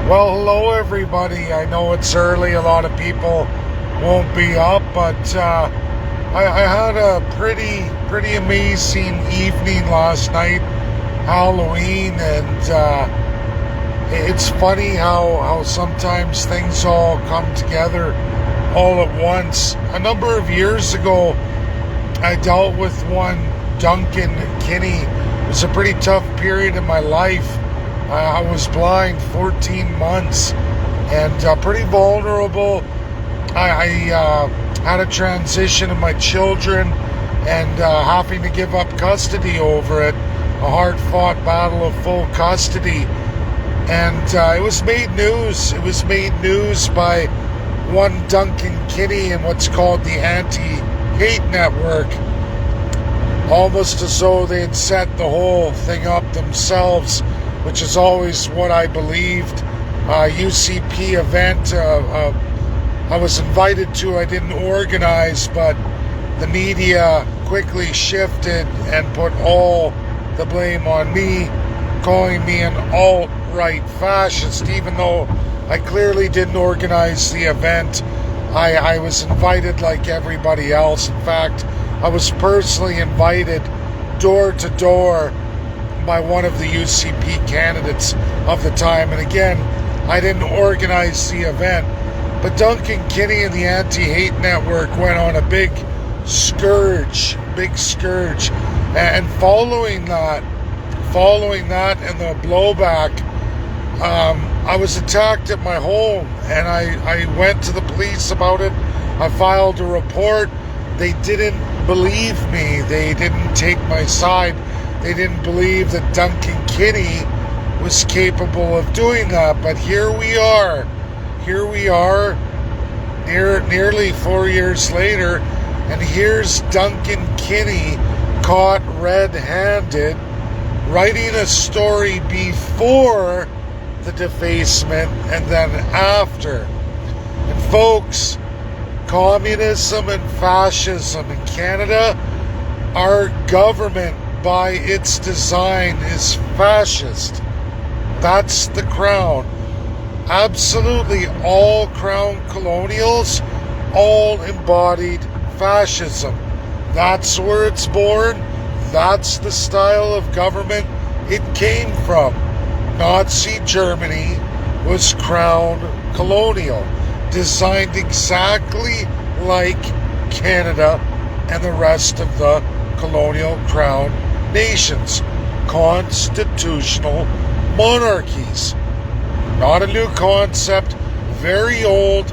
Well, hello everybody. I know it's early. A lot of people won't be up, but I had a pretty amazing evening last night, Halloween, and it's funny how sometimes things all come together all at once. A number of years ago, I dealt with one Duncan, Kinney. It was a pretty tough period in my life. I was blind 14 months and pretty vulnerable. I had a transition of my children and having to give up custody over it. A hard-fought battle of full custody. And it was made news. It was made news by one Duncan Kinney in what's called the anti-hate network. Almost as though they had set the whole thing up themselves, which is always what I believed. UCP event I was invited to, I didn't organize, but the media quickly shifted and put all the blame on me, calling me an alt-right fascist, even though I clearly didn't organize the event. I was invited like everybody else. In fact, I was personally invited door to door by one of the UCP candidates of the time. And again, I didn't organize the event. But Duncan Kinney and the Anti-Hate Network went on a big scourge. And following that and the blowback, I was attacked at my home, and I went to the police about it. I filed a report. They didn't believe me. They didn't take my side. They didn't believe that Duncan Kinney was capable of doing that. But here we are, nearly 4 years later, and here's Duncan Kinney caught red-handed writing a story before the defacement and then after. And folks, communism and fascism in Canada, our government by its design is fascist. That's the crown. Absolutely all crown colonials, all embodied fascism. That's where it's born. That's the style of government it came from. Nazi Germany was crown colonial, designed exactly like Canada and the rest of the colonial crown nations, constitutional monarchies. Not a new concept, very old,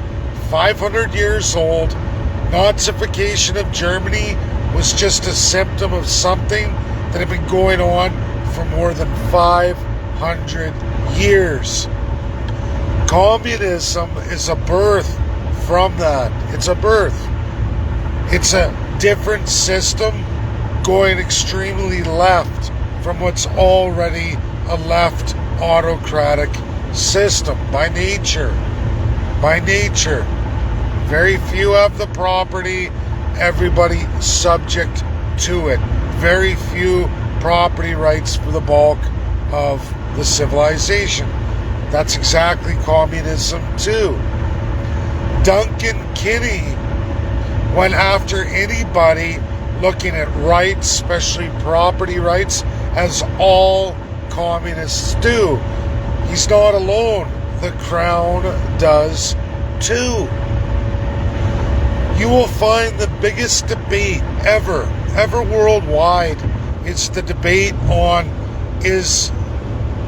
500 years old. Nazification of Germany was just a symptom of something that had been going on for more than 500 years. Communism is a birth from that. It's a birth. It's a different system going extremely left from what's already a left autocratic system by nature. Very few have the property, everybody subject to it. Very few property rights for the bulk of the civilization. That's exactly communism too. Duncan Kinney went after anybody looking at rights, especially property rights, as all communists do. He's not alone. The Crown does too. You will find the biggest debate ever worldwide. It's the debate on, is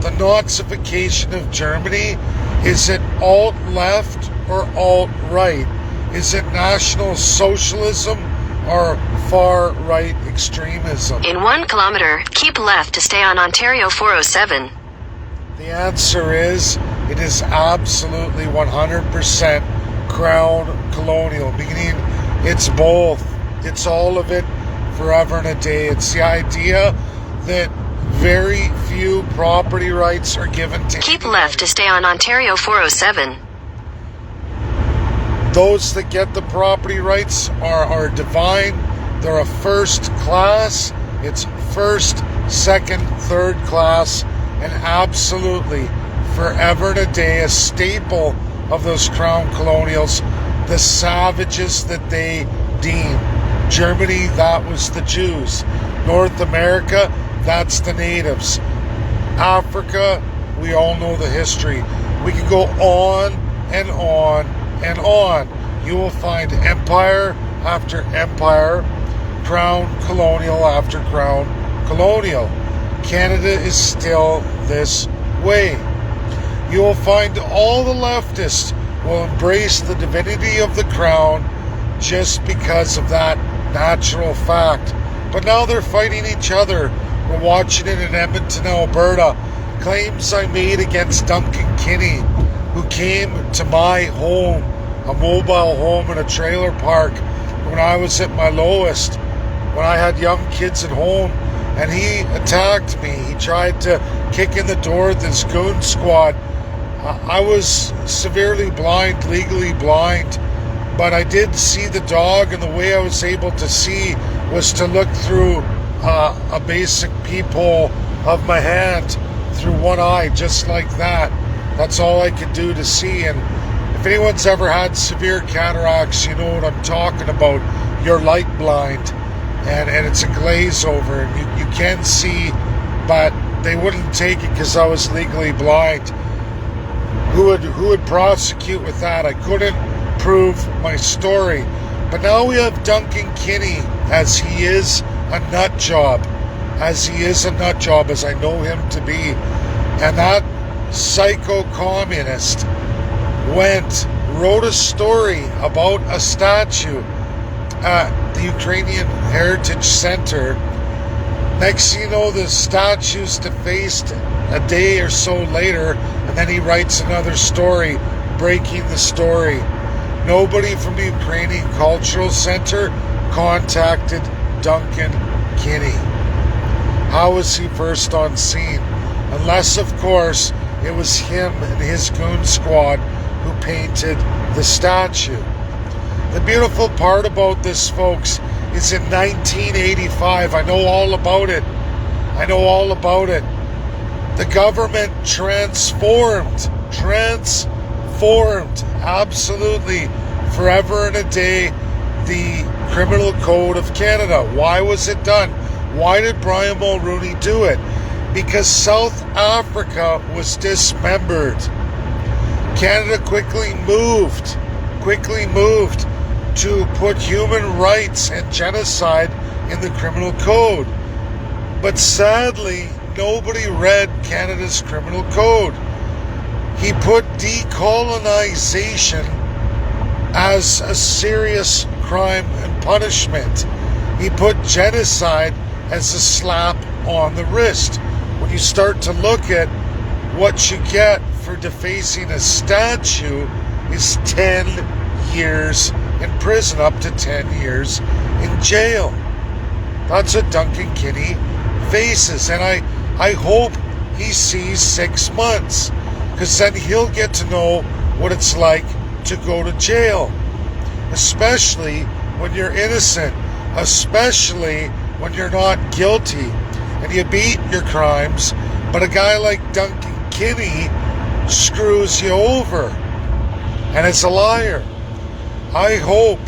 the Nazification of Germany, is it alt-left or alt-right? Is it National Socialism or far-right extremism? In 1 kilometer, keep left to stay on Ontario 407. The answer is, it is absolutely 100% crown colonial, meaning it's both. It's all of it, forever and a day. It's the idea that very few property rights are given to Keep left to stay on Ontario 407. Those that get the property rights are divine. They're a first class. It's first, second, third class, and absolutely forever and a day a staple of those crown colonials, the savages that they deem. Germany, that was the Jews. North America, that's the natives. Africa, we all know the history. We can go on and on and on. You will find empire after empire, crown colonial after crown colonial. Canada is still this way. You will find all the leftists will embrace the divinity of the crown just because of that natural fact. But now they're fighting each other. We're watching it in Edmonton, Alberta. Claims I made against Duncan Kinney, who came to my home, a mobile home in a trailer park, when I was at my lowest, when I had young kids at home, and he attacked me. He tried to kick in the door with his goon squad. I was severely blind, legally blind, but I did see the dog, and the way I was able to see was to look through a basic peephole of my hand through one eye, just like that. That's all I could do to see. And if anyone's ever had severe cataracts, you know what I'm talking about. You're light blind, and it's a glaze over, and you can see, but they wouldn't take it because I was legally blind. Who would prosecute with that? I couldn't prove my story. But now we have Duncan Kinney, as he is a nut job, as I know him to be. And that psycho-communist wrote a story about a statue at the Ukrainian Heritage Center. Next thing you know, the statue's defaced a day or so later, and then he writes another story, breaking the story. Nobody from the Ukrainian Cultural Center contacted Duncan Kinney. How was he first on scene? Unless, of course, it was him and his goon squad who painted the statue. The beautiful part about this, folks, is in 1985. I know all about it. The government transformed absolutely forever and a day the Criminal Code of Canada. Why was it done? Why did Brian Mulroney do it? Because South Africa was dismembered. Canada quickly moved to put human rights and genocide in the Criminal Code. But sadly, nobody read Canada's Criminal Code. He put decolonization as a serious crime and punishment. He put genocide as a slap on the wrist. When you start to look at what you get for defacing a statue is 10 years in prison, up to 10 years in jail. That's what Duncan Kinney faces, and I hope he sees 6 months, because then he'll get to know what it's like to go to jail, especially when you're innocent, especially when you're not guilty and you beat your crimes, but a guy like Duncan Kinney screws you over and is a liar. I hope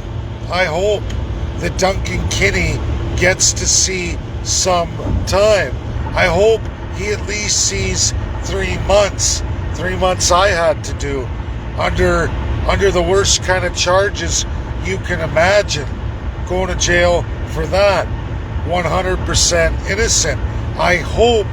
that Duncan Kinney gets to see some time. I hope he at least sees 3 months. 3 months I had to do under the worst kind of charges you can imagine. Going to jail for that. 100% innocent. I hope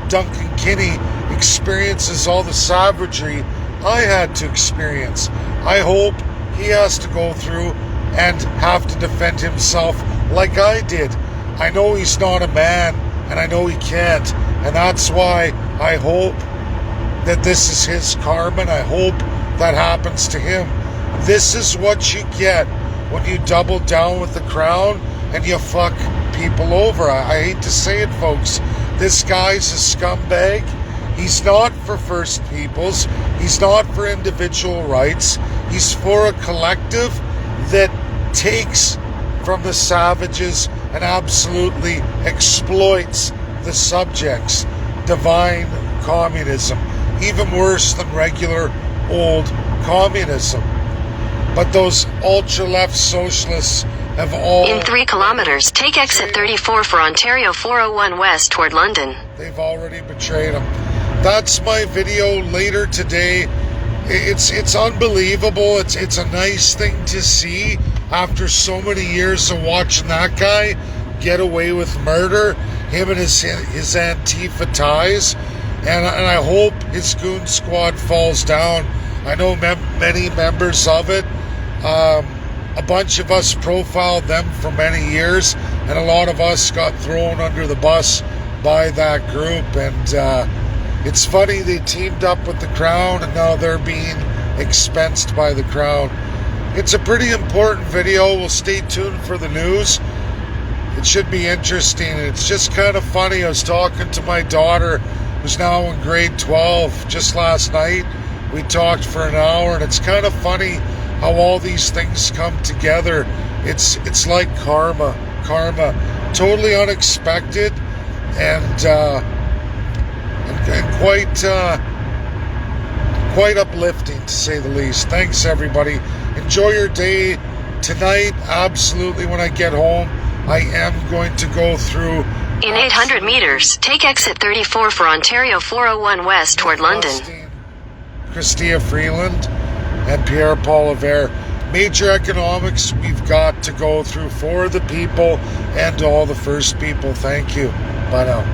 Duncan Kinney experiences all the savagery I had to experience. I hope he has to go through and have to defend himself like I did. I know he's not a man, and I know he can't, and that's why I hope that this is his karma, and I hope that happens to him. This is what you get when you double down with the crown and you fuck people over. I hate to say it, folks. This guy's a scumbag. He's not for First Peoples. He's not for individual rights. He's for a collective that takes from the savages and absolutely exploits the subjects. Divine communism. even worse than regular old communism. But those ultra-left socialists have all... In 3 kilometers, take exit 34 for Ontario 401 West toward London. They've already betrayed them. That's my video later today. It's unbelievable. It's a nice thing to see after so many years of watching that guy get away with murder, him and his Antifa ties, and I hope his goon squad falls down. I know many members of it. A bunch of us profiled them for many years, and a lot of us got thrown under the bus by that group, and it's funny, they teamed up with the Crown and now they're being expensed by the Crown. It's a pretty important video. We'll stay tuned for the news. It should be interesting. It's just kind of funny. I was talking to my daughter, who's now in grade 12, just last night. We talked for an hour, and it's kind of funny how all these things come together. It's like karma. Totally unexpected, and quite uplifting, to say the least. Thanks, everybody. Enjoy your day. Tonight, absolutely, when I get home, I am going to go through... In 800 meters, take exit 34 for Ontario 401 West toward London. Chrystia Freeland and Pierre-Paul Levere. Major economics we've got to go through for the people and all the First People. Thank you. Bye now.